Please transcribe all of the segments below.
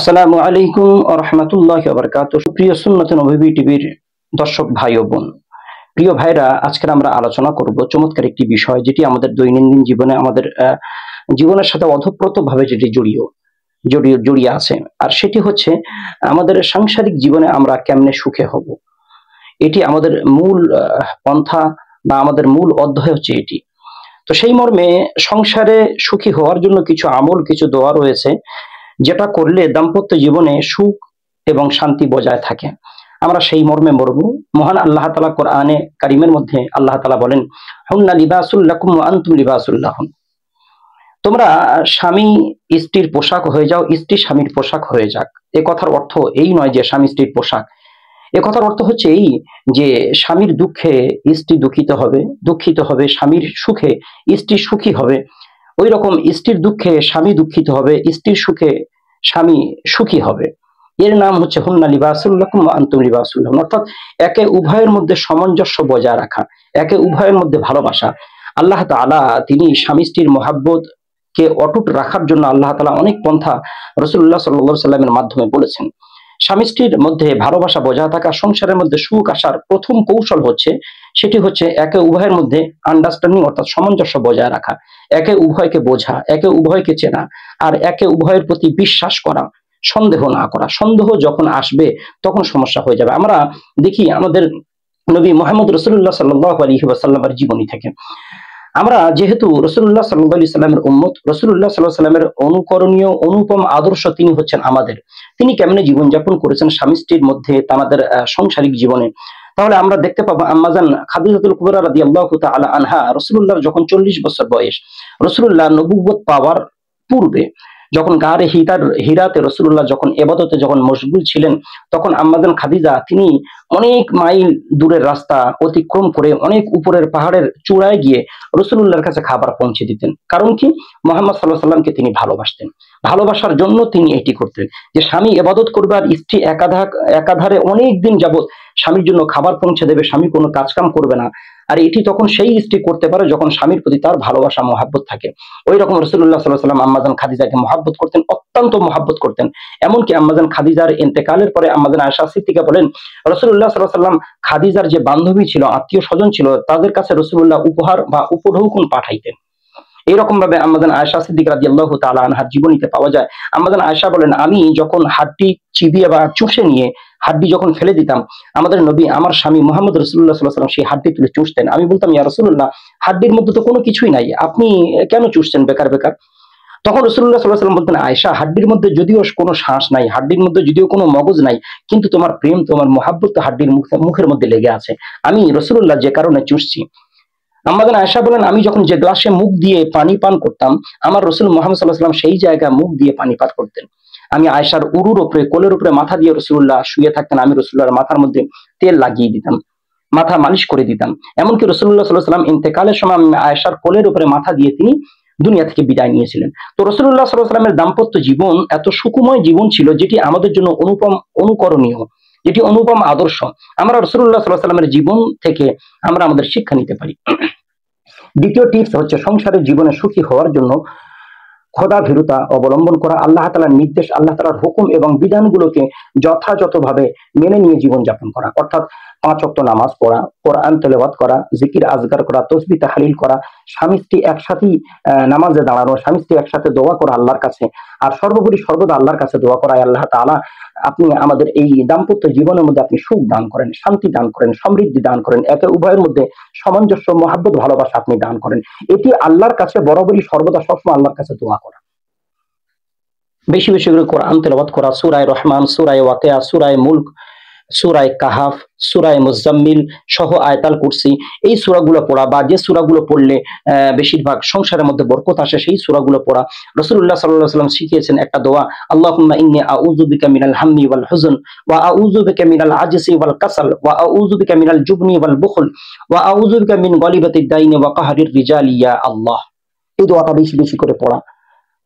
আসসালামু আলাইকুম ওয়া রাহমাতুল্লাহি ওয়া বারাকাতুহু। প্রিয় সুন্নাত নববী টিভির দর্শক ভাই ও বোন, প্রিয় ভাইরা, আজকে আমরা আলোচনা করব চমৎকার একটি বিষয়, যেটি আমাদের দৈনন্দিন জীবনে আমাদের জীবনের সাথে ওতপ্রোতভাবে যেটি জড়িয়ে আছে। আর সেটি হচ্ছে আমাদের সাংসারিক জীবনে আমরা কেমনে সুখে হব। এটি আমাদের মূল পন্থা বা আমাদের মূল অধ্যায় হচ্ছে এটি। তো সেই মর্মে সংসারে সুখী হওয়ার জন্য কিছু আমল, কিছু দোয়া রয়েছে, যেটা করলে দাম্পত্য জীবনে সুখ এবং শান্তি বজায় থাকে। আমরা সেই মর্মে মরবো। মহান আল্লাহ তাআলা কোরআনে কারিমের মধ্যে আল্লাহ তাআলা বলেন, হুন্না লিবাসুল লাকুম ওয়া আনতুম লিবাসুল লাহুন। তোমরা স্বামী স্ত্রীর পোশাক হয়ে যাও, স্ত্রী স্বামীর পোশাক হয়ে যাক। এ কথার অর্থ এই নয় যে স্বামী স্ত্রীর পোশাক। এ কথার অর্থ হচ্ছে এই যে স্বামীর দুঃখে স্ত্রী দুঃখিত হবে, স্বামীর সুখে স্ত্রী সুখী হবে। ওই রকম স্ত্রীর দুঃখে স্বামী দুঃখিত হবে, স্ত্রীর সুখে স্বামী সুখী হবে। এর নাম হচ্ছে হুন্না লিবাসুল লাকুম ওয়া আনতুম লিবাসুল লাহুন। অর্থাৎ একে উভয়ের মধ্যে সামঞ্জস্য বজায় রাখা, একে উভয়ের মধ্যে ভালোবাসা। আল্লাহ তাআলা তিনি স্বামী স্ত্রীর মহাব্বত কে অটুট রাখার জন্য আল্লাহ তাআলা অনেক পন্থা রাসূলুল্লাহ সাল্লাল্লাহু আলাইহি সাল্লামের মাধ্যমে বলেছেন। স্বামী স্ত্রীর মধ্যে ভালোবাসা বজায় থাকা, সংসারের মধ্যে সুখ আসার প্রথম কৌশল হচ্ছে, সেটি হচ্ছে একে উভয়ের মধ্যে আন্ডারস্ট্যান্ডিং অর্থাৎ সামঞ্জস্য বজায় রাখা, একে উভয়কে বোঝা, একে উভয়কে চেনা, আর একে উভয়ের প্রতি বিশ্বাস করা, সন্দেহ না করা। সন্দেহ যখন আসবে তখন সমস্যা হয়ে যাবে। আমরা দেখি আমাদের নবী মুহাম্মদ রাসূলুল্লাহ সাল্লাল্লাহু আলাইহি ওয়াসাল্লামের জীবনী থেকে, আমরা যেহেতু রাসূলুল্লাহ সাল্লাল্লাহু আলাইহি সাল্লামের উম্মত, রাসূলুল্লাহ সাল্লাল্লাহু আলাইহি সাল্লামের অনুকরণীয় অনুপম আদর্শ তিনি হচ্ছেন আমাদের। তিনি কেমনে জীবনযাপন করেছেন স্বামী স্ত্রীর মধ্যে তাদের সাংসারিক জীবনে, তাহলে আমরা দেখতে পাবো আম্মাজান খাদিজাতুল কুবরা রাদিয়াল্লাহু তাআলা আনহা, রাসূলুল্লাহর যখন 40 বছর বয়স, রাসূলুল্লাহ নবুয়ত পাওয়ার পূর্বে যখন গারে হিরাতে রাসূলুল্লাহ যখন ইবাদতে যখন মশগুল ছিলেন, তখন আম্মাজান খাদিজা তিনি অনেক মাইল দূরের রাস্তা অতিক্রম করে অনেক উপরের পাহাড়ের চূড়ায় গিয়ে রাসূলুল্লাহর কাছে খাবার পৌঁছে দিতেন। কারণ কি? মুহাম্মদ সাল্লাল্লাহু আলাইহি সাল্লামকে তিনি ভালোবাসতেন। ভালোবাসার জন্য তিনি এটি করতেন, যে স্বামী ইবাদত করবে আর স্ত্রী একাধারে অনেক দিন যাবত স্বামীর জন্য খাবার পৌঁছে দেবে, স্বামী কোনো কাজকাম করবে না। আর এটি তখন সেই স্ত্রী করতে পারে যখন স্বামীর প্রতি তার ভালোবাসা মহাব্বত থাকে। ওই রকম রাসূলুল্লাহ সাল্লাল্লাহু আলাইহি ওয়াসাল্লাম আম্মাজান খাদিজাকে মহাব্বত করতেন, অত্যন্ত মহাব্বত করতেন। এমনকি আম্মাজান খাদিজার ইন্তেকালের পরে আম্মাজান আয়েশা সিদ্দিকা বলেন, রাসূলুল্লাহ সাল্লাল্লাহু আলাইহি ওয়াসাল্লাম খাদিজার যে বান্ধবী ছিল, আত্মীয় স্বজন ছিল, তাদের কাছে রাসূলুল্লাহ উপহার বা উপঢৌকন পাঠাইতেন। এইরকম ভাবে আম্মাজান আয়েশা সিদ্দিকা রাদিয়াল্লাহু তাআলা আনহার জীবনীতে পাওয়া যায়। আম্মাজান আয়েশা বলেন, আমি যখন হাড্ডি চিবিয়ে বা চুষে নিয়ে হাড্ডি যখন ফেলে দিতাম, আমাদের নবী আমার স্বামী মুহাম্মদ রাসূলুল্লাহ সাল্লাল্লাহু আলাইহি ওয়াসাল্লাম সেই হাড্ডি তুলে চুষতেন। আমি বলতাম, ইয়া রাসূলুল্লাহ, হাড্ডির মধ্যে তো কোনো কিছুই নাই, আপনি কেন চুষছেন বেকার বেকার? তখন রাসূলুল্লাহ সাল্লাল্লাহু আলাইহি ওয়াসাল্লাম বলতেন, আয়েশা, হাড্ডির মধ্যে যদিও কোনো শ্বাস নাই, হাড্ডির মধ্যে যদিও কোনো মগজ নাই, কিন্তু তোমার প্রেম, তোমার মহাব্বত তো হাড্ডির মুখের মধ্যে লেগে আছে। আমি রাসূলুল্লাহ যে কারণে চুষছি। আম্মাজান আয়েশা বলেন, আমি যখন যে গ্লাসে মুখ দিয়ে পানি পান করতাম, আমার রাসূল মুহাম্মদ সাল্লাল্লাহু আলাইহি ওয়াসাল্লাম সেই জায়গায় মুখ দিয়ে পানি পান করতেন। আমি আয়েশার উরুর উপরে, কোলের উপরে মাথা দিয়ে রাসূলুল্লাহ শুয়ে থাকতেন, আমি রাসূলুল্লাহর মাথার মধ্যে তেল লাগিয়ে দিতাম, মাথা মালিশ করে দিতাম। এমনকি রাসূলুল্লাহ সাল্লাল্লাহু আলাইহি ওয়াসাল্লাম ইন্তেকালের সময় আমি আয়েশার কোলের উপরে মাথা দিয়ে তিনি দুনিয়া থেকে বিদায় নিয়েছিলেন। তো রাসূলুল্লাহ সাল্লাল্লাহু আলাইহি ওয়াসাল্লামের দাম্পত্য জীবন এত সুখময় জীবন ছিল, যেটি আমাদের জন্য অনুকরণীয়, যেটি অনুপম আদর্শ। আমরা রাসূলুল্লাহ সাল্লাল্লাহু আলাইহি ওয়াসাল্লামের জীবন থেকে আমরা আমাদের শিক্ষা নিতে পারি। দ্বিতীয় টিপস হচ্ছে সংসারের জীবনে সুখী হওয়ার জন্য খোদাভীরুতা অবলম্বন করা, আল্লাহ তাআলার নির্দেশ, আল্লাহ তাআলার হুকুম এবং বিধানগুলোকে যথাযথভাবে মেনে নিয়ে জীবনযাপন করা। অর্থাৎ 5 ওয়াক্ত নামাজ পড়া, কোরআন তেলাওয়াত করা, জিকির আজগার করা, তাসবিহ তাহলিল করা, স্বামী স্ত্রী একসাথেই নামাজে দাঁড়ানো, স্বামী স্ত্রী একসাথে দোয়া করা আল্লাহর কাছে। আর সর্বোপরি সর্বদা আল্লাহর কাছে দোয়া করা, আল্লাহ তাআলা আপনি আমাদের এই দাম্পত্য জীবনের মধ্যে আপনি সুখ দান করেন, শান্তি দান করেন, সমৃদ্ধি দান করেন, একে উভয়ের মধ্যে সামঞ্জস্য, মহাব্বত, ভালোবাসা আপনি দান করেন। এটি আল্লাহর কাছে বরাবরই সর্বদা সবসময় আল্লাহর কাছে দোয়া করা। বেশি বেশি করে কোরআন তেলাওয়াত করা, সূরা রহমান, সূরা ওয়াকিয়া, সূরা মুলক, সূরা কাহাফ, সূরা মুজাম্মিল সহ আয়াতুল কুরসি, এই সূরাগুলো পড়া বা যে সূরাগুলো পড়লে বেশিরভাগ সংসারের মধ্যে বরকত আসে, সেই সূরাগুলো পড়া। রাসূলুল্লাহ সাল্লাল্লাহু আলাইহি ওয়াসাল্লাম শিখিয়েছেন একটা দোয়া, আল্লাহুম্মা ইন্নী আউযু বিকা মিনাল হাম্মি ওয়াল হুজন ওয়া আউযু বিকা মিনাল আজজি ওয়াল কাসাল ওয়া আউযু বিকা মিনাল জুবনি ওয়াল বুখল ওয়া আউযু বিকা মিন গলিবাতিদ দাইনি ওয়া কাহরির রিজালি ইয়া আল্লাহ। এই দোয়াটা বেশি বেশি করে পড়া।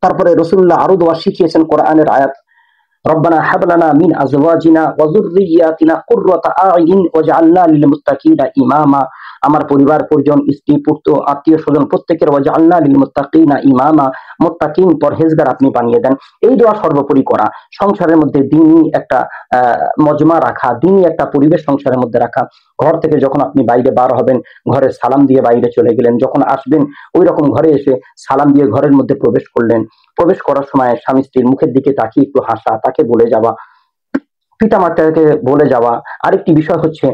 তারপরে রাসূলুল্লাহ আরো দোয়া শিখিয়েছেন কোরআনের আয়াত, রব্বানা হাব লানা মিন আজওয়াজিনা ওয়া যুররিয়াতিনা কুররাতা আ'ইন ওয়াজআলনা লিল মুত্তাকিনা ইমামা। আমার পরিবার পরিজন, স্ত্রী পুত্র আত্মীয় স্বজন প্রত্যেকের ওয়াজআলনা লিল মুত্তাকিনা ইমামা, মুত্তাকিন পরহেজগার আপনি বানিয়ে দেন। এই দোয়া সর্বোপরি করা, সংসারের মধ্যে দ্বীনি একটা মজমা রাখা, দ্বীনি একটা পরিবেশ সংসারের মধ্যে রাখা। ঘর থেকে যখন আপনি বাইরে বার হবেন, ঘরে সালাম দিয়ে বাইরে চলে গেলেন, যখন আসবেন ওই রকম ঘরে এসে সালাম দিয়ে ঘরের মধ্যে প্রবেশ করলেন। প্রবেশ করার সময় স্বামী স্ত্রীর মুখের দিকে তাকিয়ে একটু হাসা, তাকে বলে যাওয়া, পিতামাতাকে বলে যাওয়া। আরেকটি বিষয় হচ্ছে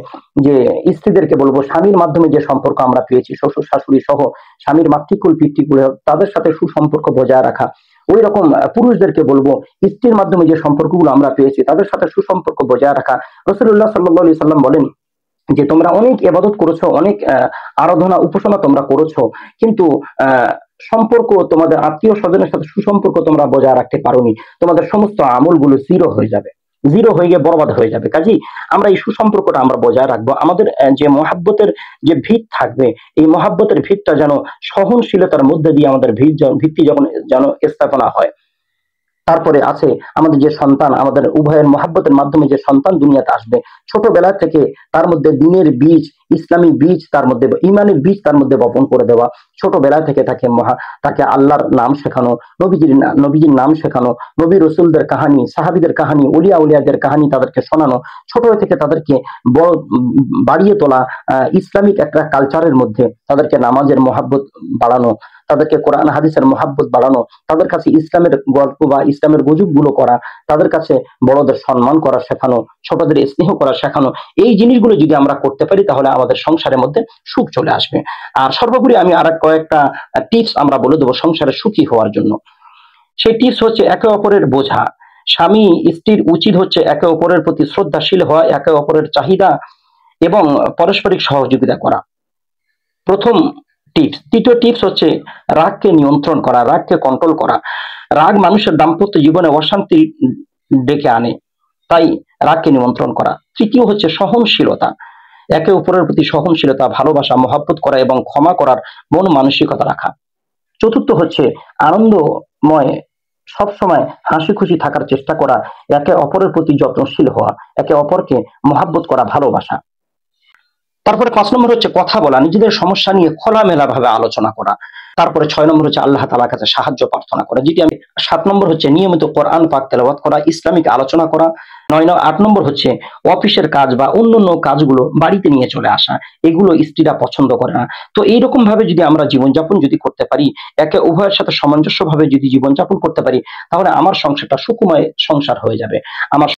যে স্ত্রীদেরকে বলবো, স্বামীর মাধ্যমে যে সম্পর্ক আমরা পেয়েছি, শ্বশুর শাশুড়ি সহ স্বামীর মাতৃকুল পিতৃকুল, তাদের সাথে সুসম্পর্ক বজায় রাখা। ওই রকম পুরুষদেরকে বলবো, স্ত্রীর মাধ্যমে যে সম্পর্কগুলো আমরা পেয়েছি তাদের সাথে সুসম্পর্ক বজায় রাখা। রাসূলুল্লাহ সাল্লাল্লাহু আলাইহি সাল্লাম বলেন যে তোমরা অনেক ইবাদত করেছো, অনেক আরাধনা উপাসনা তোমরা করেছো, কিন্তু সম্পর্ক, তোমাদের আত্মীয় স্বজনের সাথে সুসম্পর্ক তোমরা বজায় রাখতে পারোনি। তোমাদের সমস্ত আমলগুলো জিরো হয়ে যাবে, জিরো হয়ে গিয়ে বরবাদ হয়ে যাবে। কাজেই আমরা এই সুসম্পর্কটা আমরা বজায় রাখবো। আমাদের যে মহাব্বতের যে ভিত থাকবে, এই মহাব্বতের ভিতটা যেন সহনশীলতার মধ্যে দিয়ে আমাদের ভিত্তি যখন যেন স্থাপনা হয়। তারপরে আছে আমাদের যে সন্তান, আমাদের উভয়ের মহাব্বতের মাধ্যমে যে সন্তান দুনিয়াতে আসবে, ছোটবেলা থেকে তার মধ্যে দ্বীনের বীজ, ইসলামী বীজ তার মধ্যে, ঈমানের বীজ তার মধ্যে বপন করে দেওয়া। ছোটবেলা থেকে তাকে আল্লাহর নাম শেখানো, নবীজির নাম শেখানো, নবী রাসূলদের কাহিনী, সাহাবীদের কাহিনী, ওলিয়া উলিয়াদের কাহিনী তাদেরকে শোনানো। ছোট থেকে তাদেরকে বাড়িয়ে তোলা ইসলামিক একটা কালচারের মধ্যে, তাদেরকে নামাজের মহাব্বত বাড়ানো, তাদেরকে কোরআন হাদিসের মহাব্বত বাড়ানো, তাদের কাছে ইসলামের গল্প বা ইসলামের গুজবগুলো করা, তাদের কাছে বড়দের সম্মান করা শেখানো, ছোটদের স্নেহ করা শেখানো। এই জিনিসগুলো যদি আমরা করতে পারি তাহলে আমাদের সংসারের মধ্যে সুখ চলে আসবে। আর সর্বোপরি আমি আর কয়েকটা টিপস আমরা বলে দেবো সংসারে সুখী হওয়ার জন্য। সেই টিপস হচ্ছে একে অপরের বোঝা। স্বামী স্ত্রীর উচিত হচ্ছে একে অপরের প্রতি শ্রদ্ধাশীল হওয়া, একে অপরের চাহিদা এবং পারস্পরিক সহযোগিতা করা, প্রথম টিপস। দ্বিতীয় টিপস হচ্ছে রাগকে নিয়ন্ত্রণ করা, রাগকে কন্ট্রোল করা। রাগ মানুষের দাম্পত্য জীবনে অশান্তি ডেকে আনে, তাই রাগকে নিয়ন্ত্রণ করা। তৃতীয় হচ্ছে সহনশীলতা, একে অপরের প্রতি সহনশীলতা, ভালোবাসা, মহব্বত করা এবং ক্ষমা করার মন মানসিকতা রাখা। চতুর্থ হচ্ছে আনন্দময়, সবসময় হাসি খুশি থাকার চেষ্টা করা, একে অপরের প্রতি যত্নশীল হওয়া, একে অপরকে মহব্বত করা, ভালোবাসা। তারপরে 5 নম্বর হচ্ছে কথা বলা, নিজেদের সমস্যা নিয়ে খোলামেলা ভাবে আলোচনা করা। তারপরে 6 নম্বর হচ্ছে আল্লাহ তাআলার কাছে সাহায্য প্রার্থনা করা, যেটি আমি 7 নম্বর হচ্ছে নিয়মিত কোরআন পাক তেলাওয়াত করা, ইসলামিক আলোচনা করা। 8 নম্বর হচ্ছে অফিসের কাজ বা অন্যান্য কাজগুলো বাড়িতে নিয়ে চলে আসা, এগুলো স্ত্রীরা পছন্দ করে না। তো এইরকম ভাবে যদি আমরা জীবনযাপন যদি করতে পারি, একে উভয়ের সাথে সামঞ্জস্য ভাবে যদি জীবনযাপন করতে পারি, তাহলে আমার সংসারটা সুখময় সংসার হয়ে যাবে। আমার